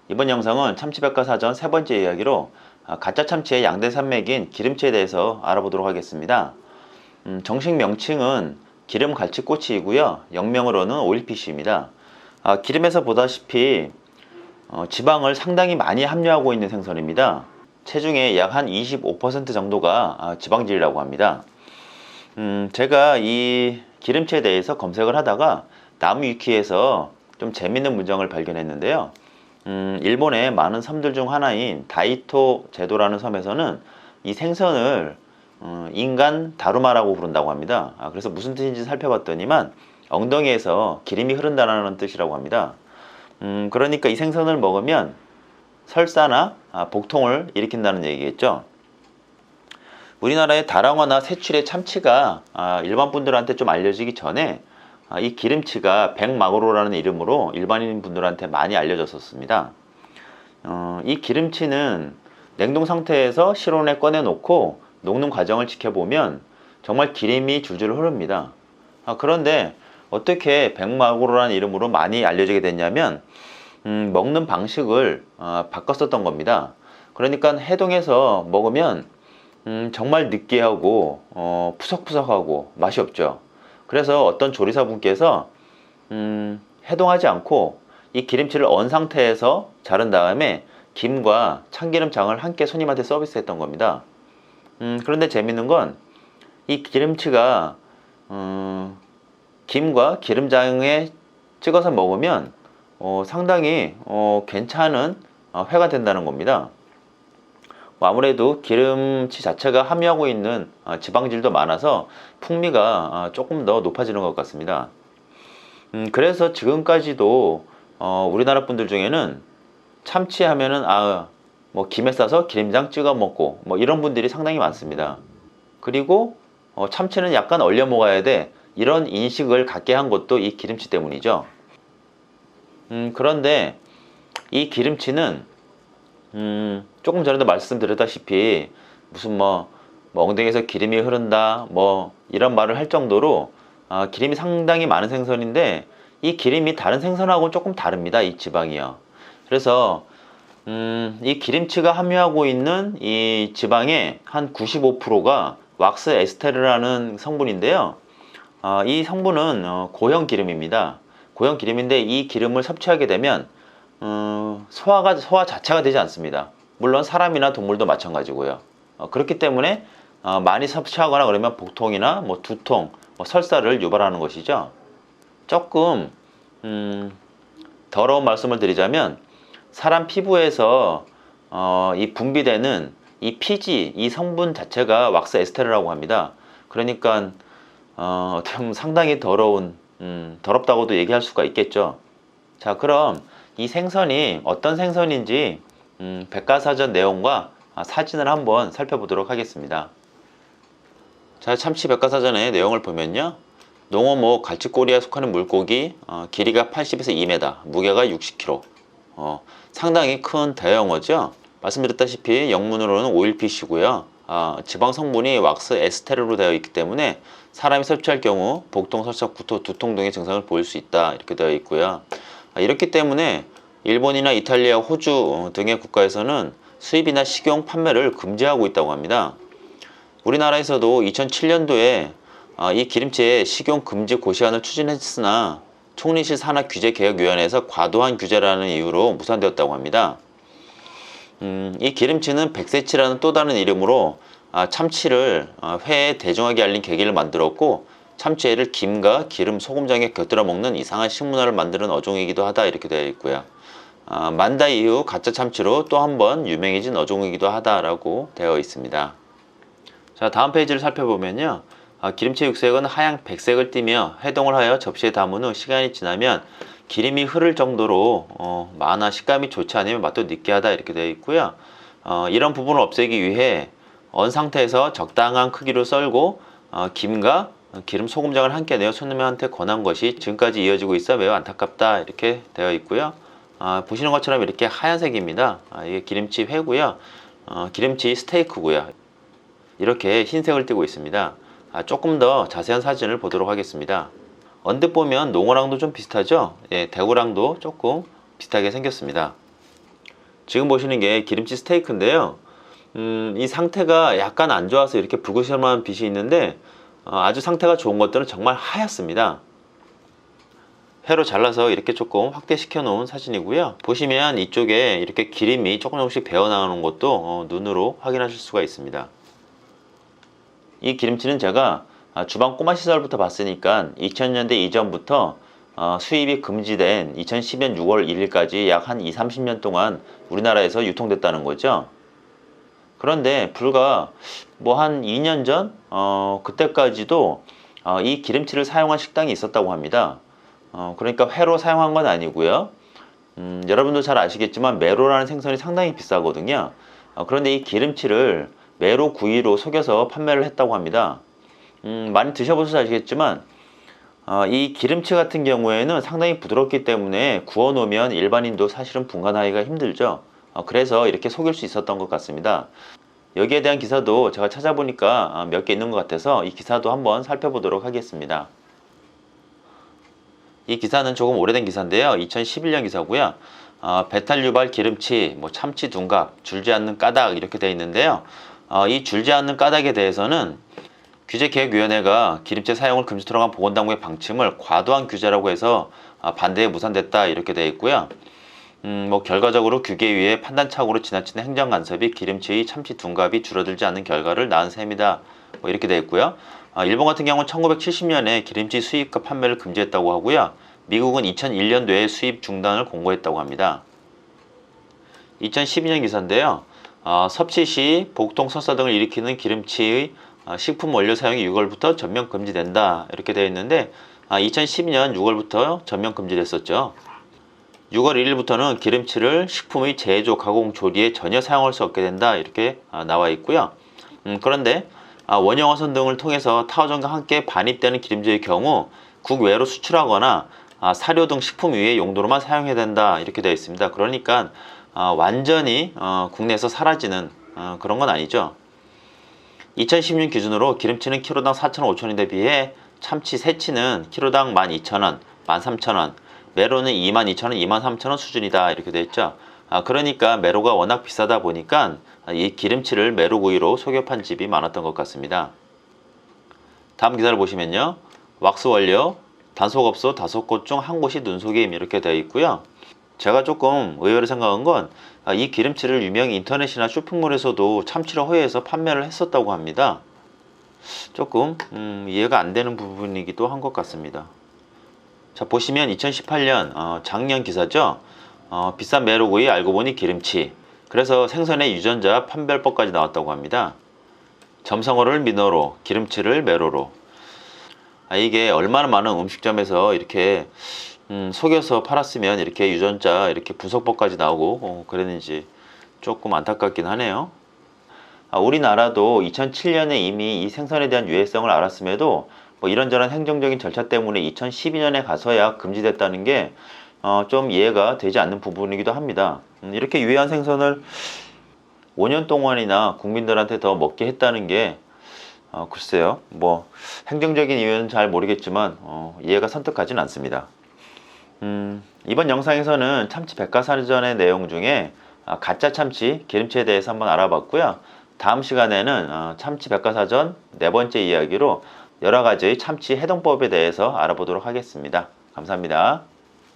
이번 영상은 참치백과사전 세 번째 이야기로 가짜 참치의 양대 산맥인 기름치에 대해서 알아보도록 하겠습니다. 정식 명칭은 기름 갈치꼬치이고요. 영명으로는 오일피쉬입니다. 기름에서 보다시피 지방을 상당히 많이 함유하고 있는 생선입니다. 체중의 약 한 25% 정도가 지방질이라고 합니다. 제가 이 기름치에 대해서 검색을 하다가 나무위키에서 좀 재밌는 문장을 발견했는데요. 일본의 많은 섬들 중 하나인 다이토 제도라는 섬에서는 이 생선을 인간 다루마라고 부른다고 합니다. 그래서 무슨 뜻인지 살펴봤더니만 엉덩이에서 기름이 흐른다는 뜻이라고 합니다. 그러니까 이 생선을 먹으면 설사나 복통을 일으킨다는 얘기겠죠. 우리나라의 다랑어나 새출의 참치가 일반 분들한테 좀 알려지기 전에 이 기름치가 백마구로라는 이름으로 일반인 분들한테 많이 알려졌었습니다. 이 기름치는 냉동 상태에서 실온에 꺼내 놓고 녹는 과정을 지켜보면 정말 기름이 줄줄 흐릅니다. 그런데 어떻게 백마구로라는 이름으로 많이 알려지게 됐냐면 먹는 방식을 바꿨었던 겁니다. 그러니까 해동해서 먹으면 정말 느끼하고 푸석푸석하고 맛이 없죠. 그래서 어떤 조리사분께서 해동하지 않고 이 기름치를 언 상태에서 자른 다음에 김과 참기름장을 함께 손님한테 서비스했던 겁니다. 그런데 재밌는 건 이 기름치가 김과 기름장에 찍어서 먹으면 상당히 괜찮은 회가 된다는 겁니다. 아무래도 기름치 자체가 함유하고 있는 지방질도 많아서 풍미가 조금 더 높아지는 것 같습니다. 그래서 지금까지도 우리나라 분들 중에는 참치 하면은 뭐 김에 싸서 기름장 찍어 먹고 뭐 이런 분들이 상당히 많습니다. 그리고 참치는 약간 얼려 먹어야 돼, 이런 인식을 갖게 한 것도 이 기름치 때문이죠. 그런데 이 기름치는 조금 전에도 말씀드렸다시피 무슨 뭐 엉덩이에서 기름이 흐른다 뭐 이런 말을 할 정도로 기름이 상당히 많은 생선인데, 이 기름이 다른 생선하고는 조금 다릅니다. 이 지방이요. 그래서 이 기름치가 함유하고 있는 이 지방의 한 95%가 왁스 에스테르라는 성분인데요. 이 성분은 고형 기름입니다. 고형 기름인데 이 기름을 섭취하게 되면 소화 자체가 되지 않습니다. 물론 사람이나 동물도 마찬가지고요. 그렇기 때문에 많이 섭취하거나 그러면 복통이나 뭐 두통, 뭐 설사를 유발하는 것이죠. 조금 더러운 말씀을 드리자면 사람 피부에서 이 분비되는 이 피지, 이 성분 자체가 왁스 에스테르라고 합니다. 그러니까 어떻게 보면 상당히 더럽다고도 얘기할 수가 있겠죠. 자, 그럼 이 생선이 어떤 생선인지 백과사전 내용과 사진을 한번 살펴보도록 하겠습니다. 자, 참치 백과사전의 내용을 보면요, 농어모 갈치꼬리에 속하는 물고기, 길이가 80에서 2m, 무게가 60kg, 상당히 큰 대형어죠. 말씀드렸다시피 영문으로는 오일피쉬고요. 지방 성분이 왁스 에스테르로 되어 있기 때문에 사람이 섭취할 경우 복통, 설사, 구토, 두통 등의 증상을 보일 수 있다, 이렇게 되어 있고요. 이렇기 때문에 일본이나 이탈리아, 호주 등의 국가에서는 수입이나 식용, 판매를 금지하고 있다고 합니다. 우리나라에서도 2007년도에 이 기름치의 식용 금지 고시안을 추진했으나 총리실 산하규제개혁위원회에서 과도한 규제라는 이유로 무산되었다고 합니다. 이 기름치는 백세치라는 또 다른 이름으로 참치를 회에 대중하게 알린 계기를 만들었고, 참치회를 김과 기름, 소금장에 곁들여 먹는 이상한 식문화를 만드는 어종이기도 하다, 이렇게 되어 있고요. 만다 이후 가짜 참치로 또 한 번 유명해진 어종이기도 하다라고 되어 있습니다. 자, 다음 페이지를 살펴보면요, 기름치 육색은 하얀 백색을 띠며 해동을 하여 접시에 담은 후 시간이 지나면 기름이 흐를 정도로 많아 식감이 좋지 않으면 맛도 느끼하다, 이렇게 되어 있고요. 이런 부분을 없애기 위해 언 상태에서 적당한 크기로 썰고 김과 기름, 소금장을 함께 내어 손님한테 권한 것이 지금까지 이어지고 있어 매우 안타깝다, 이렇게 되어 있고요. 보시는 것처럼 이렇게 하얀색입니다. 이게 기름치 회고요. 기름치 스테이크고요. 이렇게 흰색을 띠고 있습니다. 조금 더 자세한 사진을 보도록 하겠습니다. 언뜻 보면 농어랑도 좀 비슷하죠? 예, 대구랑도 조금 비슷하게 생겼습니다. 지금 보시는 게 기름치 스테이크인데요. 이 상태가 약간 안 좋아서 이렇게 붉으시한 빛이 있는데 아주 상태가 좋은 것들은 정말 하얗습니다. 회로 잘라서 이렇게 조금 확대시켜 놓은 사진이고요. 보시면 이쪽에 이렇게 기름이 조금씩 배어 나오는 것도 눈으로 확인하실 수가 있습니다. 이 기름치는 제가 주방 꼬마 시설부터 봤으니까 2000년대 이전부터 수입이 금지된 2010년 6월 1일까지 약 한 20-30년 동안 우리나라에서 유통됐다는 거죠. 그런데 불과 뭐 한 2년 전 그때까지도 이 기름치를 사용한 식당이 있었다고 합니다. 그러니까 회로 사용한 건 아니고요. 여러분도 잘 아시겠지만 메로라는 생선이 상당히 비싸거든요. 그런데 이 기름치를 메로 구이로 속여서 판매를 했다고 합니다. 많이 드셔보셔서 아시겠지만 이 기름치 같은 경우에는 상당히 부드럽기 때문에 구워 놓으면 일반인도 사실은 분간하기가 힘들죠. 그래서 이렇게 속일 수 있었던 것 같습니다. 여기에 대한 기사도 제가 찾아보니까 몇 개 있는 것 같아서 이 기사도 한번 살펴보도록 하겠습니다. 이 기사는 조금 오래된 기사인데요. 2011년 기사고요. 배탈 유발 기름치, 뭐 참치 둔갑, 줄지 않는 까닭 이렇게 되어 있는데요. 이 줄지 않는 까닭에 대해서는 규제개혁위원회가 기름치 사용을 금지토록 한 보건당국의 방침을 과도한 규제라고 해서 반대에 무산됐다 이렇게 되어 있고요. 뭐 결과적으로 규계위의 판단착오로 지나치는 행정간섭이 기름치의 참치 둔갑이 줄어들지 않는 결과를 낳은 셈이다. 뭐 이렇게 되어 있고요. 일본 같은 경우는 1970년에 기름치 수입과 판매를 금지했다고 하고요. 미국은 2001년도에 수입 중단을 공고했다고 합니다. 2012년 기사인데요. 섭취 시 복통, 설사 등을 일으키는 기름치의 식품 원료 사용이 6월부터 전면 금지된다 이렇게 되어 있는데 2012년 6월부터 전면 금지됐었죠. 6월 1일부터는 기름치를 식품의 제조, 가공, 조리에 전혀 사용할 수 없게 된다 이렇게 나와 있고요. 그런데 원형어선 등을 통해서 타워전과 함께 반입되는 기름질의 경우 국외로 수출하거나 사료 등 식품 위의 용도로만 사용해야 된다 이렇게 되어 있습니다. 그러니까 완전히 국내에서 사라지는 그런 건 아니죠. 2016년 기준으로 기름치는 키로당 4,500원에 비해 참치, 새치는 키로당 12,000원, 13,000원, 메로는 22,000원, 23,000원 수준이다 이렇게 되어 있죠. 그러니까 메로가 워낙 비싸다 보니까 이 기름치를 메로구이로 속여 판 집이 많았던 것 같습니다. 다음 기사를 보시면요. 왁스 원료, 단속업소 5곳 중 한 곳이 눈속임 이렇게 되어 있고요. 제가 조금 의외로 생각한 건 이 기름치를 유명 인터넷이나 쇼핑몰에서도 참치를 허위해서 판매를 했었다고 합니다. 조금 이해가 안 되는 부분이기도 한 것 같습니다. 자, 보시면 2018년 작년 기사죠. 비싼 메로구이 알고 보니 기름치. 그래서 생선의 유전자 판별법까지 나왔다고 합니다. 점성어를 민어로, 기름치를 메로로. 이게 얼마나 많은 음식점에서 이렇게 속여서 팔았으면 이렇게 유전자 이렇게 분석법까지 나오고 그랬는지 조금 안타깝긴 하네요. 우리나라도 2007년에 이미 이 생선에 대한 유해성을 알았음에도 뭐 이런저런 행정적인 절차 때문에 2012년에 가서야 금지됐다는 게 좀 이해가 되지 않는 부분이기도 합니다. 이렇게 유해한 생선을 5년 동안이나 국민들한테 더 먹게 했다는 게 글쎄요, 뭐 행정적인 이유는 잘 모르겠지만 이해가 선뜻하진 않습니다. 이번 영상에서는 참치 백과사전의 내용 중에 가짜 참치 기름치에 대해서 한번 알아봤고요. 다음 시간에는 참치 백과사전 네 번째 이야기로 여러 가지 참치 해동법에 대해서 알아보도록 하겠습니다. 감사합니다.